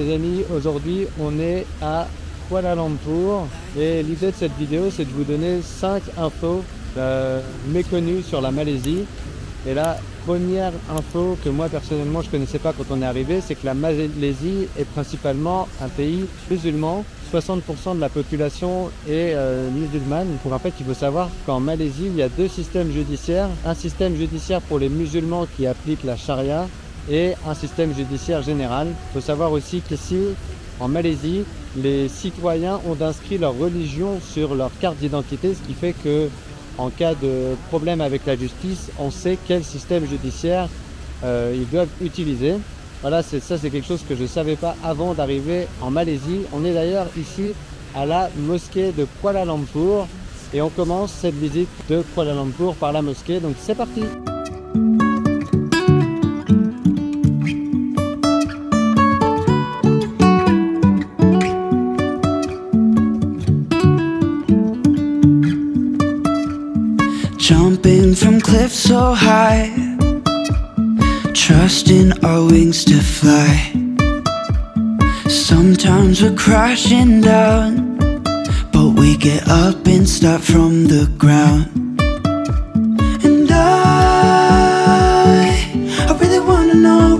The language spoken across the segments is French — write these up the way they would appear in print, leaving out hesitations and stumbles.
les amis, aujourd'hui on est à Kuala Lumpur et l'idée de cette vidéo c'est de vous donner 5 infos méconnues sur la Malaisie. Et la première info que moi personnellement je connaissais pas quand on est arrivé, c'est que la Malaisie est principalement un pays musulman. 60% de la population est musulmane. Pour rappel, il faut savoir qu'en Malaisie il y a deux systèmes judiciaires. Un système judiciaire pour les musulmans qui appliquent la charia et un système judiciaire général. Il faut savoir aussi qu'ici en Malaisie, les citoyens ont inscrit leur religion sur leur carte d'identité, ce qui fait que en cas de problème avec la justice, on sait quel système judiciaire ils doivent utiliser. Voilà, ça c'est quelque chose que je ne savais pas avant d'arriver en Malaisie. On est d'ailleurs ici à la mosquée de Kuala Lumpur et on commence cette visite de Kuala Lumpur par la mosquée. Donc c'est parti! Jumping from cliffs so high, trusting our wings to fly. Sometimes we're crashing down, but we get up and start from the ground. And I really wanna know,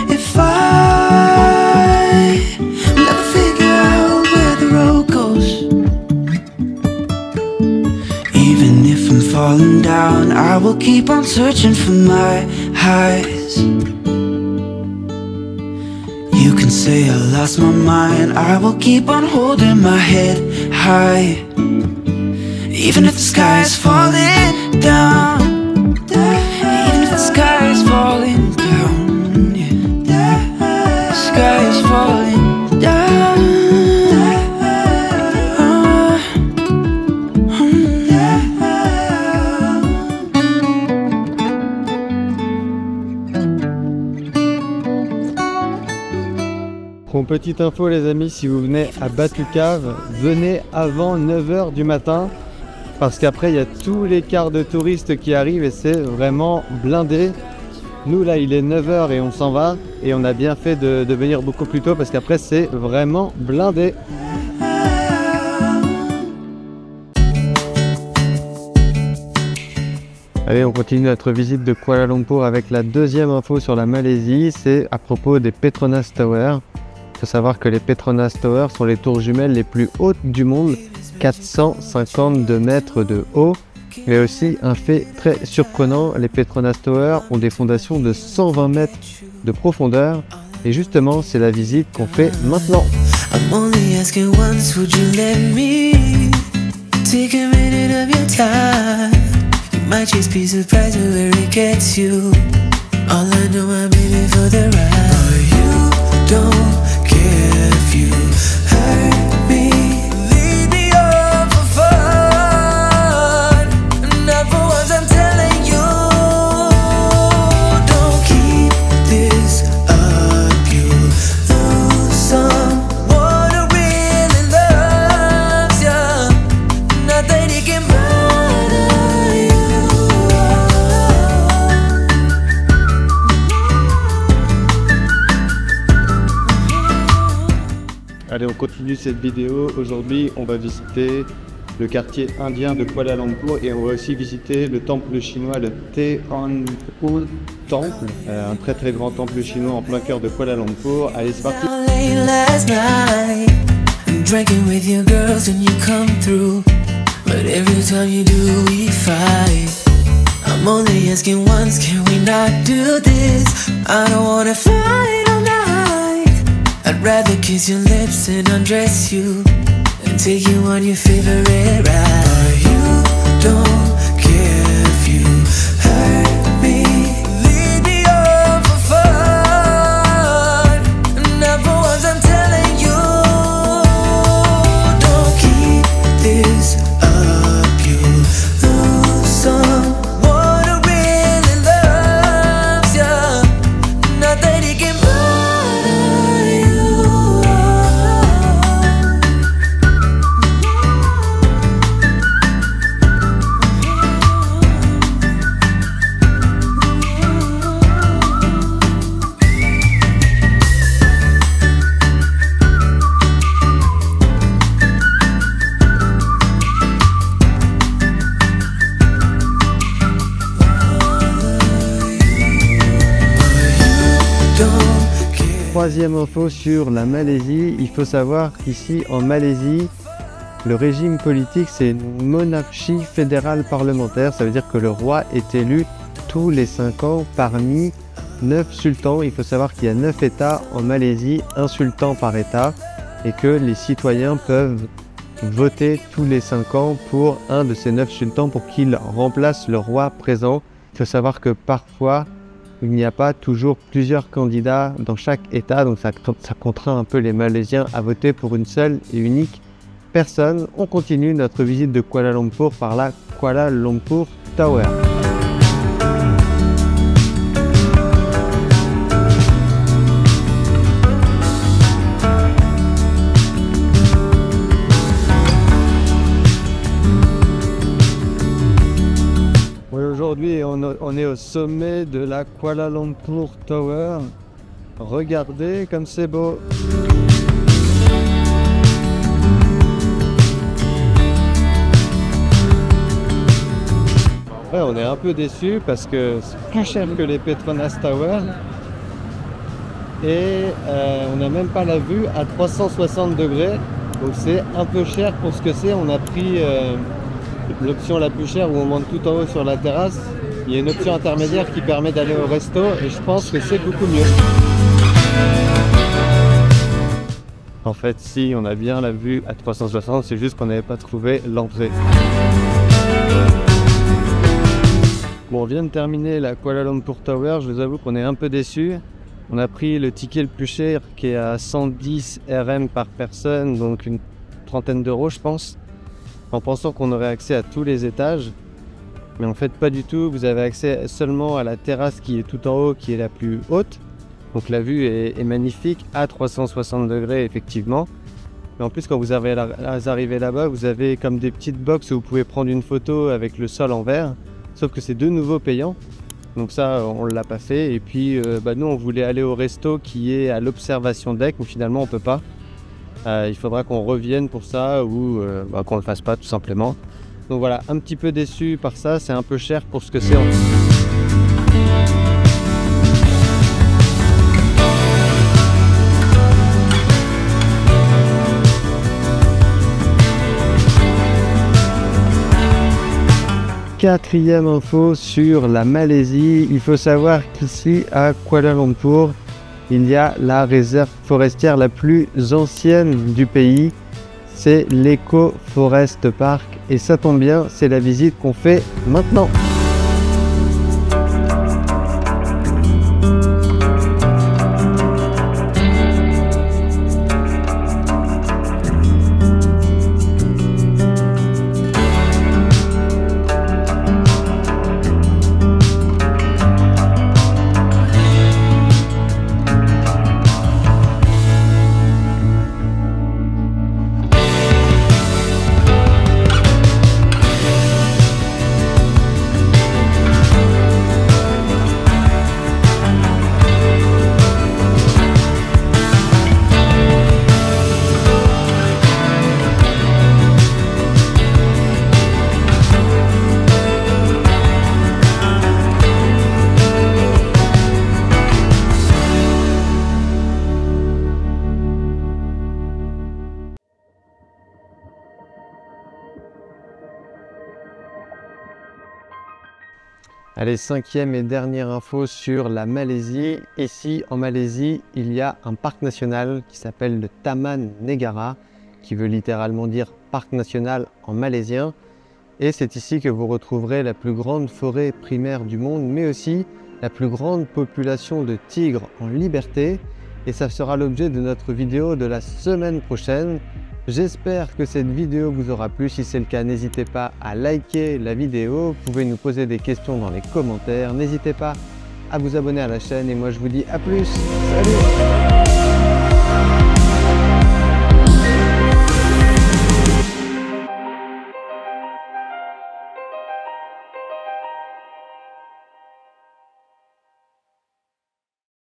if I will ever figure out where the road goes. Even if I'm falling down, I will keep on searching for my highs. You can say I lost my mind, I will keep on holding my head high. Even if the sky is falling down, even if the sky is falling down, yeah. The sky is falling down. Bon, petite info les amis, si vous venez à Batu Cave, venez avant 9 h du matin parce qu'après il y a tous les cars de touristes qui arrivent et c'est vraiment blindé. Nous là il est 9 h et on s'en va et on a bien fait de venir beaucoup plus tôt parce qu'après c'est vraiment blindé. Allez, on continue notre visite de Kuala Lumpur avec la deuxième info sur la Malaisie, c'est à propos des Petronas Tower. Il faut savoir que les Petronas Tower sont les tours jumelles les plus hautes du monde, 452 mètres de haut. Mais aussi un fait très surprenant, les Petronas Tower ont des fondations de 120 mètres de profondeur. Et justement, c'est la visite qu'on fait maintenant. If you hurt me, lead me on for fun. Not for once I'm telling you, don't keep this up. You lose someone who really loves you. Nothing he can bother you. Allez, on continue cette vidéo. Aujourd'hui, on va visiter le quartier indien de Kuala Lumpur et on va aussi visiter le temple chinois, le Teochew Temple, un très très grand temple chinois en plein cœur de Kuala Lumpur. Allez, c'est parti! I'd rather kiss your lips and undress you and take you on your favorite ride. But you don't care if you hurt me. Lead me on for fun. Not for once I'm telling you, don't keep this up. You lose someone who really loves you. Not that he can troisième info sur la Malaisie, il faut savoir qu'ici en Malaisie, le régime politique c'est une monarchie fédérale parlementaire. Ça veut dire que le roi est élu tous les 5 ans parmi 9 sultans. Il faut savoir qu'il y a 9 États en Malaisie, un sultan par État, et que les citoyens peuvent voter tous les 5 ans pour un de ces 9 sultans pour qu'il remplace le roi présent. Il faut savoir que parfois, il n'y a pas toujours plusieurs candidats dans chaque État, donc ça contraint un peu les Malaisiens à voter pour une seule et unique personne. On continue notre visite de Kuala Lumpur par la Kuala Lumpur Tower. Aujourd'hui, on est au sommet de la Kuala Lumpur Tower. Regardez comme c'est beau. Ouais, on est un peu déçus parce que c'est plus cher que les Petronas Tower. Et on n'a même pas la vue à 360 degrés. Donc c'est un peu cher pour ce que c'est. On a pris l'option la plus chère où on monte tout en haut sur la terrasse. Il y a une option intermédiaire qui permet d'aller au resto et je pense que c'est beaucoup mieux. En fait, si, on a bien la vue à 360, c'est juste qu'on n'avait pas trouvé l'entrée. Bon, on vient de terminer la Kuala Lumpur Tower, je vous avoue qu'on est un peu déçus. On a pris le ticket le plus cher qui est à 110 RM par personne, donc une trentaine d'euros je pense, en pensant qu'on aurait accès à tous les étages. Mais en fait pas du tout, vous avez accès seulement à la terrasse qui est tout en haut, qui est la plus haute. Donc la vue est magnifique à 360 degrés effectivement. Mais en plus quand vous arrivez là-bas, vous avez comme des petites boxes où vous pouvez prendre une photo avec le sol en verre. Sauf que c'est de nouveau payant. Donc ça on l'a pas fait. Et puis nous on voulait aller au resto qui est à l'observation deck, mais finalement on peut pas. Il faudra qu'on revienne pour ça ou qu'on le fasse pas tout simplement. Donc voilà, un petit peu déçu par ça, c'est un peu cher pour ce que c'est. Quatrième info sur la Malaisie, il faut savoir qu'ici à Kuala Lumpur, il y a la réserve forestière la plus ancienne du pays, c'est l'Eco Forest Park et ça tombe bien, c'est la visite qu'on fait maintenant. Allez, cinquième et dernière info sur la Malaisie. Ici, en Malaisie, il y a un parc national qui s'appelle le Taman Negara, qui veut littéralement dire parc national en malaisien. Et c'est ici que vous retrouverez la plus grande forêt primaire du monde, mais aussi la plus grande population de tigres en liberté. Et ça sera l'objet de notre vidéo de la semaine prochaine. J'espère que cette vidéo vous aura plu. Si c'est le cas, n'hésitez pas à liker la vidéo. Vous pouvez nous poser des questions dans les commentaires. N'hésitez pas à vous abonner à la chaîne et moi je vous dis à plus. Salut!